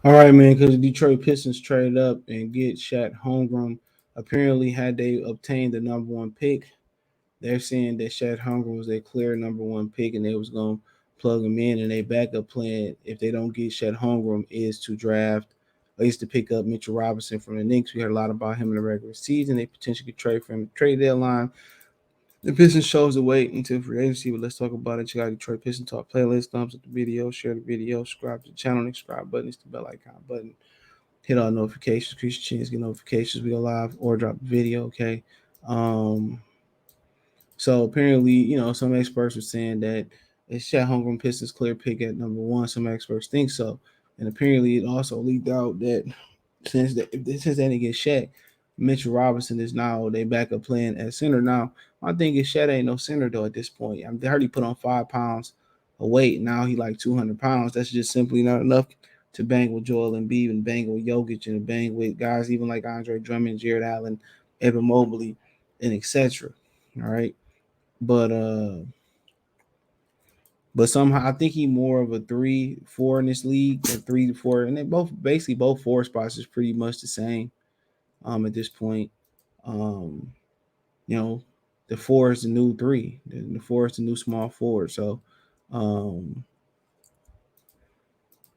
All right, man, because the Detroit Pistons traded up and get Chet Holmgren. Apparently, had they obtained the number one pick, they're saying that Chet Holmgren was their clear number one pick and they was going to plug him in. And their backup plan, if they don't get Chet Holmgren, is to draft, at least to pick up Mitchell Robinson from the Knicks. We heard a lot about him in the regular season. They potentially could trade for him at the trade deadline. The Pistons chose to wait until free agency, but let's talk about it. You got Detroit Pistons Talk playlist. Thumbs up the video, share the video, subscribe to the channel, and subscribe button. It's the bell icon button. Hit all notifications, increase your chance, get notifications. We go live or drop a video, okay? Um, so apparently, some experts were saying that it's Chet Holmgren Pistons clear pick at number one. Some experts think so. And apparently it also leaked out that since they didn't get Shaq, Mitchell Robinson is now they backup playing at center. Now, my thing is Shaq ain't no center though at this point. I heard he put on 5 pounds of weight. Now he like 200 pounds. That's just simply not enough to bang with Joel Embiid and bang with Jokic and bang with guys even like Andre Drummond, Jared Allen, Evan Mobley, and etc. All right. But but somehow I think he more of a 3-4 in this league, or 3 to 4, and they both four spots is pretty much the same. At this point, um, you know, the four is the new three. The four is the new small forward. So, um,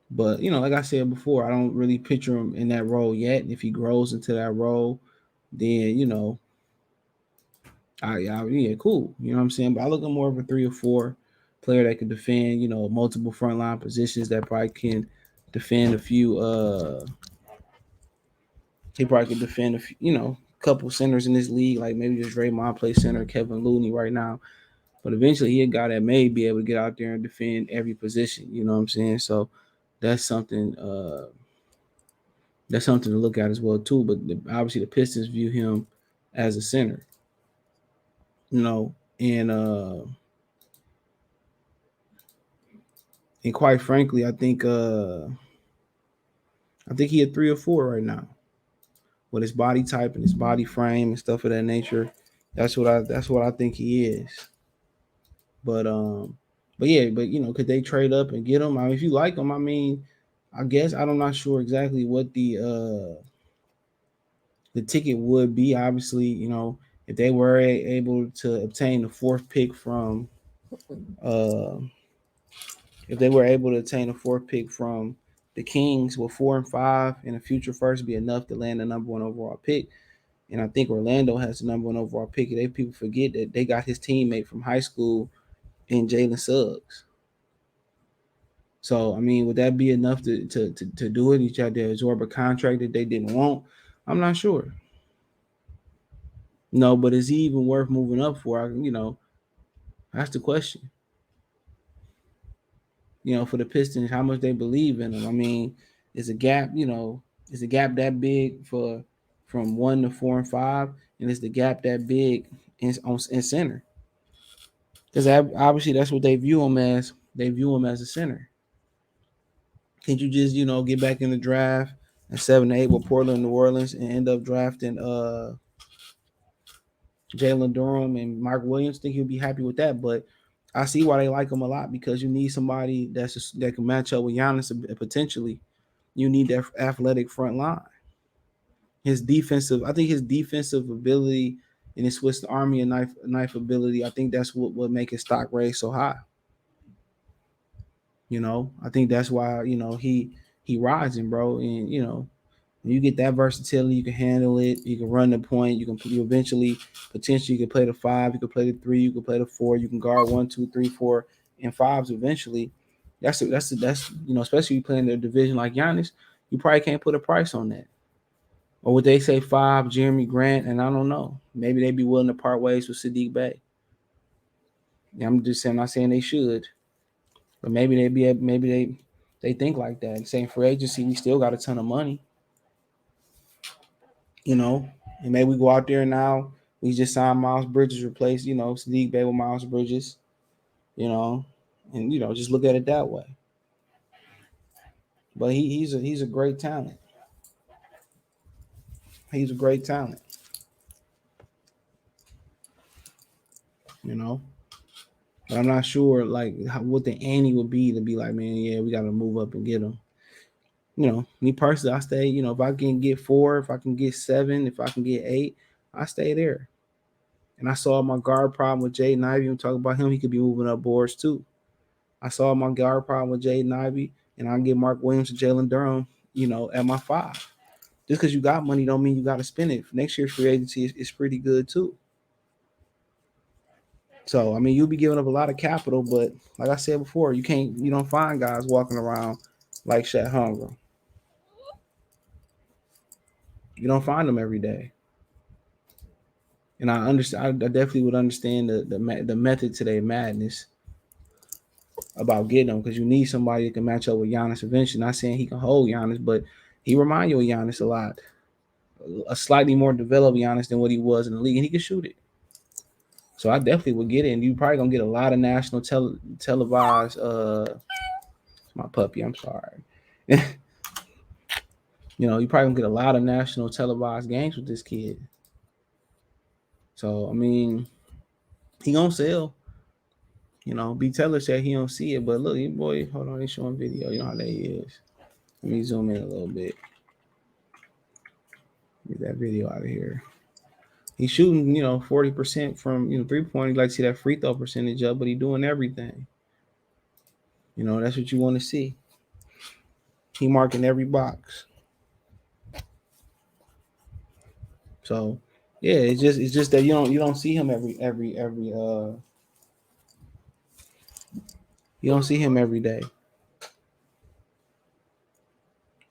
but like I said before, I don't really picture him in that role yet. If he grows into that role, then yeah, cool. You know what I'm saying? But I look at more of a 3 or 4 player that can defend, multiple frontline positions that probably can defend a few. He probably could defend a few, couple centers in this league, like maybe just Draymond play center, Kevin Looney right now. But eventually, he a guy that may be able to get out there and defend every position. You know what I'm saying? So that's something. That's something to look at as well too. But obviously, the Pistons view him as a center. You know, and and quite frankly, I think he had 3 or 4 right now with his body type and his body frame and stuff of that nature. That's what I think he is. But could they trade up and get him? I mean, if you like him, I mean, I guess I'm not sure exactly what the ticket would be. Obviously, if they were able to obtain the fourth pick from uh if they were able to obtain a fourth pick from the Kings with 4 and 5 and a future first be enough to land the number one overall pick. And I think Orlando has the number one overall pick. They people forget that they got his teammate from high school in Jalen Suggs. So I mean, would that be enough to do it? You tried to absorb a contract that they didn't want. I'm not sure. No, but is he even worth moving up for? That's the question. For the Pistons, how much they believe in him. I mean, is a gap, is the gap that big for from 1 to 4 and 5, and is the gap that big in center? Because obviously that's what they view him as. They view him as a center. Can't you just get back in the draft at 7 to 8 with Portland, New Orleans, and end up drafting Jalen Durham and Mark Williams? Think he'll be happy with that, but I see why they like him a lot because you need somebody that can match up with Giannis potentially. You need that athletic front line. I think his defensive ability and his Swiss Army and knife ability, I think that's what make his stock raise so high. I think that's why he rising, bro. And when you get that versatility, you can handle it. You can run the point. You eventually potentially you can play the 5. You can play the 3. You can play the 4. You can guard 1, 2, 3, 4, and 5s eventually. That's especially you playing in a division like Giannis, you probably can't put a price on that. Or would they say 5, Jeremy Grant? And I don't know. Maybe they'd be willing to part ways with Sadiq Bey. I'm just saying, I'm not saying they should, but maybe they think like that. Saying for agency, we still got a ton of money, you know, and maybe we go out there now. We just signed Miles Bridges, replace Sadiq Bey with Miles Bridges, you know, and just look at it that way. But he's a great talent. He's a great talent, you know. But I'm not sure like what the ante would be to be like, man, yeah, we got to move up and get him. Me personally, I stay. If I can get 4, if I can get 7, if I can get 8, I stay there. And I saw my guard problem with Jaden Ivey. And talk about him, he could be moving up boards too. I saw my guard problem with Jaden Ivey, and I can get Mark Williams and Jalen Durham, at my 5. Just because you got money don't mean you got to spend it. Next year's free agency is pretty good too. So I mean, you'll be giving up a lot of capital, but like I said before, you don't find guys walking around like Chet Holmgren. You don't find them every day. And I understand. I definitely would understand the method to their madness about getting them, because you need somebody that can match up with Giannis eventually. Not saying he can hold Giannis, but he remind you of Giannis a lot. A slightly more developed Giannis than what he was in the league, and he can shoot it. So I definitely would get it, and you probably gonna get a lot of national televised. My puppy, I'm sorry. You probably gonna get a lot of national televised games with this kid. So I mean, he gonna sell. B Taylor said he don't see it, but look, boy, hold on, they showing video. You know how that is. Let me zoom in a little bit. Get that video out of here. He's shooting, 40% from 3-point. You like to see that free throw percentage up, but he's doing everything. That's what you want to see. He marking every box. So yeah, it's just that you don't see him every you don't see him every day.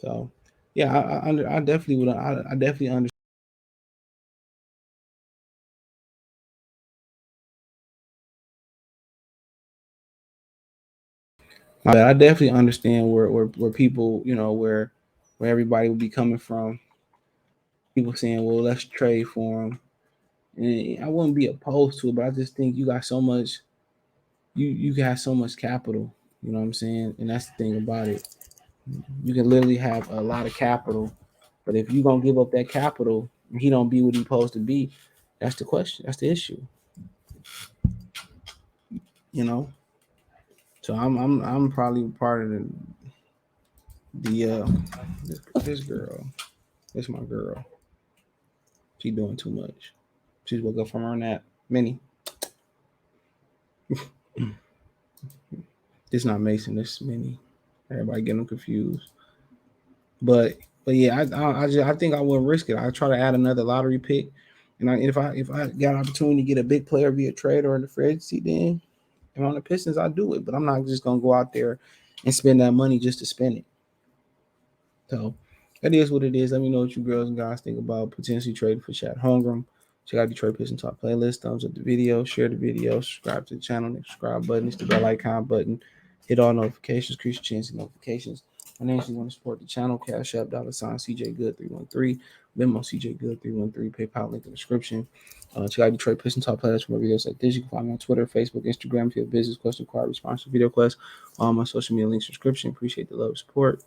So yeah, I definitely would I definitely understand. I definitely understand where people, where everybody would be coming from. People saying, well, let's trade for him. And I wouldn't be opposed to it, but I just think you got so much, you got so much capital, you know what I'm saying? And that's the thing about it. You can literally have a lot of capital, but if you're gonna give up that capital and he don't be what he's supposed to be, that's the question. That's the issue. You know. So I'm probably part of the this girl. This my girl. She doing too much. She's woke up from her nap. Minnie. This not Mason. This is Minnie. Everybody getting them confused. But yeah, I think I wouldn't risk it. I try to add another lottery pick, and if I got an opportunity to get a big player via trade or in the free agency, then if I'm on the Pistons, I do it. But I'm not just gonna go out there and spend that money just to spend it. So that is what it is. Let me know what you girls and guys think about potentially trading for Chet Holmgren. Check out Detroit Pistons Talk playlist. Thumbs up the video, share the video, subscribe to the channel. The subscribe button, it's the bell icon button. Hit all notifications, increase your chance of notifications. Financially, want to support the channel, Cash App, $ CJ Good 313, Venmo CJ Good 313, PayPal link in the description. Check out Detroit Pistons Talk playlist for more videos like this. You can find me on Twitter, Facebook, Instagram if you have business question, inquiry, response, video quest. All my social media links, description. Appreciate the love, support.